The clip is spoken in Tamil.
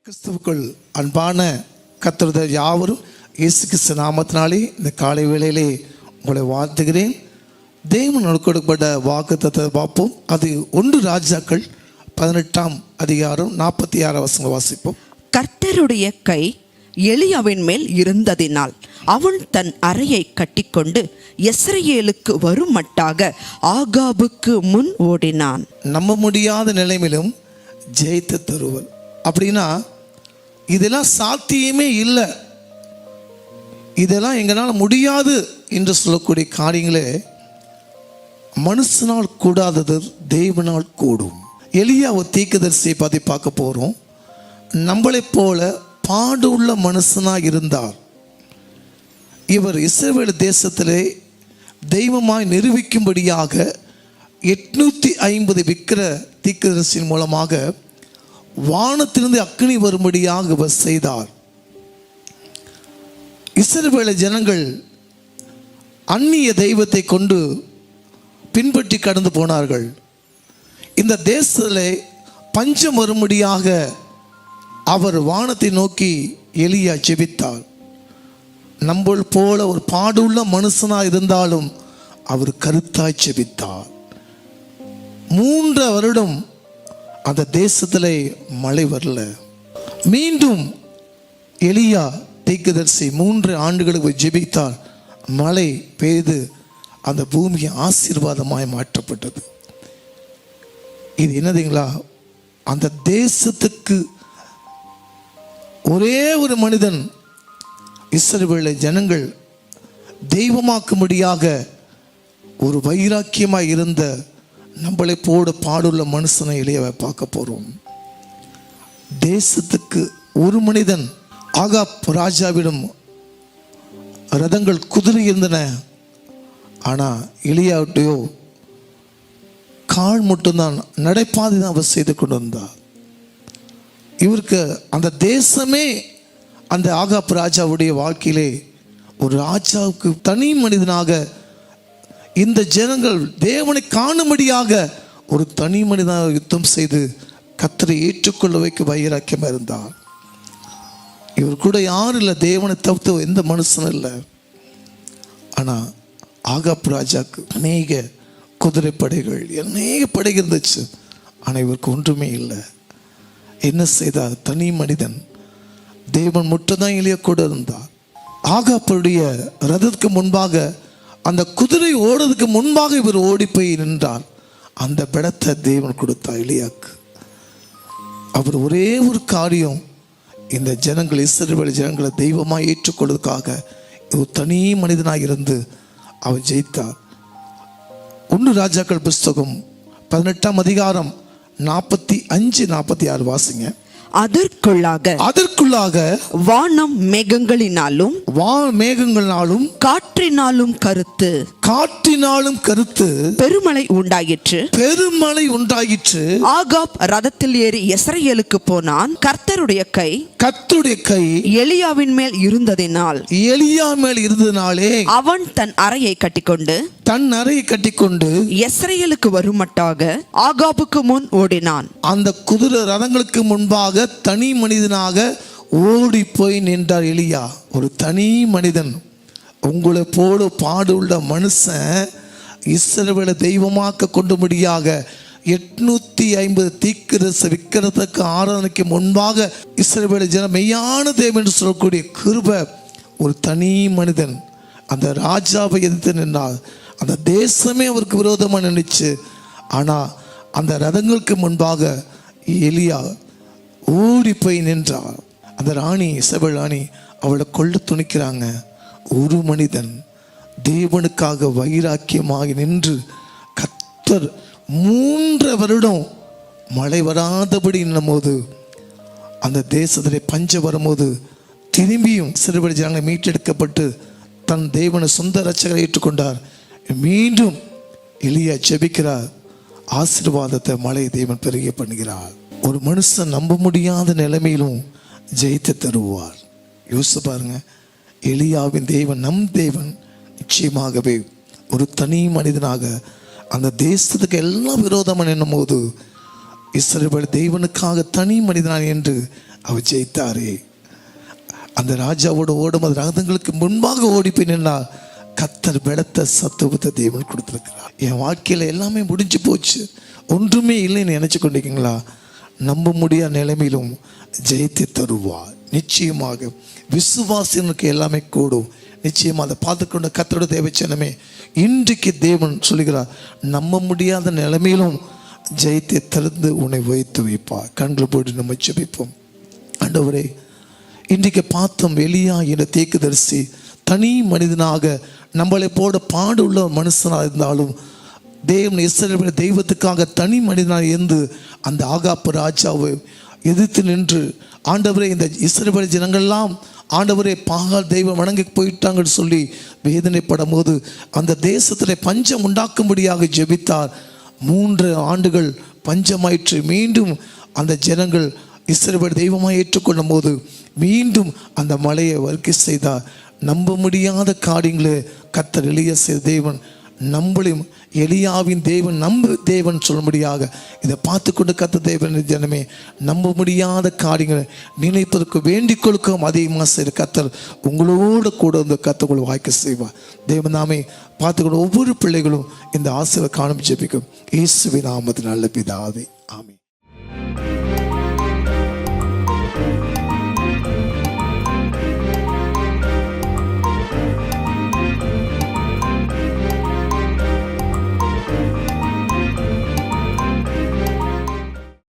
கிறிஸ்துவுக்குள் அன்பான கர்த்தர் யாவரும் இயேசு கிறிஸ்து நாமத்தினாலே இந்த காலை வேளையிலே உங்களை வாழ்த்துகிறேன். தேவன் கொடுக்கப்பட்ட வாக்குத்தத்தத்தை பார்ப்போம். அது 1 ராஜாக்கள் 18ஆம் அதிகாரம் 46 வசனம் வாசிப்போம். கர்த்தருடைய கை எலியாவின் மேல் இருந்ததினால் அவன் தன் அறையை கட்டிக்கொண்டு யெஸ்ரயேலுக்கு வருமட்டாக ஆகாபுக்கு முன் ஓடினான். நம்ப முடியாத நிலைமையிலும் ஜெயித்து தருவர். அப்படின்னா இதெல்லாம் சாத்தியமே இல்லை, இதெல்லாம் எங்களால் முடியாது என்று சொல்லக்கூடிய காரியங்களே மனுஷனால் கூடாதது தேவனால் கூடும். எலியா ஒரு தீர்க்கதரிசியை பற்றி பார்க்க போகிறோம். நம்மளை போல பாடு உள்ள மனுஷனாக இருந்தார். இவர் இஸ்ரவேல் தேசத்திலே தெய்வமாய் நிரூபிக்கும்படியாக 850 விக்கிர தீர்க்கதரிசியின் மூலமாக வானத்திலிருந்து அக்கினி வரும்படியாக இவர் செய்தார். இஸ்ரவேல் ஜனங்கள் அந்நிய தெய்வத்தை கொண்டு பின்பற்றி கடந்து போனார்கள். இந்த தேசத்தில் பஞ்சம் வரும்படியாக அவர் வானத்தை நோக்கி எலியா ஜெபித்தார். நம்மள் போல ஒரு பாடுள்ள மனுஷனாக இருந்தாலும் அவர் கருத்தாய் ஜெபித்தார். 3 வருடம் அந்த தேசத்தில் மழை வரல. மீண்டும் எலியா தீர்க்கதரிசி 3 ஆண்டுகளுக்கு ஜெபித்தார். மழை பெய்து அந்த பூமி ஆசீர்வாதமாய் மாற்றப்பட்டது. இது என்னதுங்களா, அந்த தேசத்துக்கு ஒரே ஒரு மனிதன் இஸ்ரவேல் ஜனங்கள் தெய்வமாக்கும்படியாக ஒரு வைராக்கியமாக இருந்த நம்மளை போட பாடுள்ள மனுஷனை எளியவை பார்க்க போகிறோம். தேசத்துக்கு ஒரு மனிதன் ஆகாப் ராஜாவிடம் ரதங்கள் குதிரை இருந்தன. ஆனால் எலியாவிட்டையோ கால் மட்டும்தான், நடைபாதை தான் அவர் செய்து கொண்டு வந்தார். இவருக்கு அந்த தேசமே அந்த ஆகாப் ராஜாவுடைய வாழ்க்கையிலே ஒரு ராஜாவுக்கு தனி மனிதனாக, இந்த ஜனங்கள் தேவனை காணும்படியாக ஒரு தனி மனிதனாக யுத்தம் செய்து கர்த்தரை ஏற்றுக்கொள்ள வைக்க வைராக்கியமாக இருந்தார். இவர் கூட யாரும் இல்லை, தேவனை தவிர்த்து எந்த மனுஷனும் இல்லை. ஆனால் ஆகாப் ராஜாக்கு அநேக குதிரை படைகள், அநேக படைகள் இருந்துச்சு. ஆனால் இவருக்கு ஒன்றுமே இல்லை. என்ன செய்தார்? தனி மனிதன். தேவன் மட்டும்தான் எளிய கூட இருந்தார். ஆகாப்புடைய ரதத்துக்கு முன்பாக, அந்த குதிரை ஓடுறதுக்கு முன்பாக இவர் ஓடி போய் நின்றார். அந்த படத்தை தேவன் கொடுத்தார் எலியாக்கு. அவர் ஒரே ஒரு காரியம், இந்த ஜனங்கள் இஸ்ரவேல் ஜனங்களை தெய்வமாக ஏற்றுக்கொள்வதற்காக ஒரு தனி மனிதனாக இருந்து அவர் ஜெயித்தார். 1 ராஜாக்கள் புஸ்தகம் 18ஆம் அதிகாரம் 45-46 வாசிங்க. அதற்குள்ளாக வானம் மேகங்களினாலும் காற்றினாலும் கருத்து பெருமழை உண்டாயிற்று. ஆகாப் ரதத்தில் ஏறி யெஸ்ரயேலுக்கு போனான். கர்த்தருடைய கை எலியாவின் மேல் இருந்ததினாலே அவன் தன் அறையை கட்டிக்கொண்டு யெஸ்ரயேலுக்கு வருமட்டாக ஆகாபுக்கு முன் ஓடினான். அந்த குதிரை ரதங்களுக்கு முன்பாக தனி மனிதனாக ஓடி போய் நின்றார் எலியா. ஒரு தனி மனிதன், உங்களை போல பாடுள்ள மனுஷன் இஸ்ரவேலை தெய்வமாக்க கொண்டுபடியாக 850 தீர்க்கதரிசி விக்கிரத்துக்கு ஆராதனைக்கு முன்பாக இஸ்ரவேல் ஜன மெய்யான தேவன் என்று சொல்லக்கூடிய கிருபை, ஒரு தனி மனிதன் அந்த ராஜாவை எதிர்த்து நின்றார். அந்த தேசமே அவருக்கு விரோதமாக நினைச்சு. ஆனால் அந்த ரதங்களுக்கு முன்பாக எலியா ஓடி போய் நின்றார். அந்த ராணி இசபேல் ராணி அவளை கொல்ல துணிக்கிறாங்க. ஒரு மனிதன் தேவனுக்காக வைராக்கியமாக நின்று கர்த்தர் 3 வருடம் மழை வராதபடி நின்னும்போது, அந்த தேசத்திலே பஞ்சம் வரும்போது திரும்பியும் இஸ்ரவேல் ஜனங்கள் மீட்டெடுக்கப்பட்டு தன் தேவனை சொந்த ரட்சகரை ஏற்றுக்கொண்டார். மீண்டும் எலியா ஜெபிக்கிறார். ஆசீர்வாதத்தை மழை தேவன் பெருக பண்ணுகிறார். ஒரு மனுஷன் நம்ப முடியாத நிலைமையிலும் ஜெயித்து தருவார். யோசிச்சு பாருங்க, எலியாவின் தேவன், நம் தேவன் நிச்சயமாகவே ஒரு தனி மனிதனாக அந்த தேசத்துக்கு எல்லாம் விரோதமாக நின்னும் போது இஸ்ரவேல் தேவனுக்காக தனி மனிதனான் என்று அவர் ஜெயித்தாரே. அந்த ராஜாவோட ஓடும் அது ரதங்களுக்கு முன்பாக ஓடி போய் நின்னா கர்த்தர் பலத்த சத்துவத்தை தேவன் கொடுத்திருக்கிறார். என் வாழ்க்கையில எல்லாமே முடிஞ்சு போச்சு, ஒன்றுமே இல்லைன்னு நினைச்சு கொண்டிருக்கீங்களா? நம்ப முடியாத நிலைமையிலும் ஜெயித்து தருவார். நிச்சயமாக விசுவாசனுக்கு எல்லாமே கூடும். நிச்சயமாக அதை பார்த்துக்கொண்ட கர்த்தரோட தேவச்சனமே, இன்றைக்கு தேவன் சொல்லுகிறார், நம்ப முடியாத நிலைமையிலும் ஜெயித்து திறந்து உன்னை வைத்து வைப்பார். கண்களை போட்டு நம்ம ஜெபிப்போம். ஆண்டவரே, இன்றைக்கு பார்த்தோம் எலியா என்ற தீர்க்கதரிசி தனி மனிதனாக நம்மளை போட பாடு உள்ள மனுஷனாக இருந்தாலும் தேவன் இஸ்ரவேல் தெய்வத்துக்காக தனி மனிதனாக இருந்து அந்த ஆகாப்பு ராஜாவை எதிர்த்து நின்று, ஆண்டவரே இந்த இஸ்ரவேல் ஜனங்கள்லாம் ஆண்டவரே பாகால் தெய்வம் வணங்கி போயிட்டாங்கன்னு சொல்லி வேதனைப்படும் போது அந்த தேசத்தில் பஞ்சம் உண்டாக்கும்படியாக ஜெபித்தார். 3 ஆண்டுகள் பஞ்சமாயிற்று. மீண்டும் அந்த ஜனங்கள் இஸ்ரவேல் தெய்வமாக ஏற்றுக்கொள்ளும் போது மீண்டும் அந்த மலையை வர்க்கி செய்தார். நம்ப முடியாத காரியங்களை கர்த்தர் எலியா செய்த தேவன் நம்மளையும் எலியாவின் தேவன் நம்ப தேவன் சொல்லும்படியாக இதை பார்த்து கொண்டு கர்த்தர் தேவன் ஜனமே, நம்ப முடியாத காரியங்களை நினைப்பதற்கு வேண்டிக் கொடுக்கவும் அதிகமாக செய்கிற கர்த்தர் உங்களோட கூட வந்து கர்த்தர் வாய்க்க செய்வார். தேவன் நாமே பார்த்துக்கொண்டு ஒவ்வொரு பிள்ளைகளும் இந்த ஆசீர்வாதத்தை காணும் ஜெபிக்கும். இயேசுவின் நாமத்தில் நல்ல பிதாவே, ஆமென்.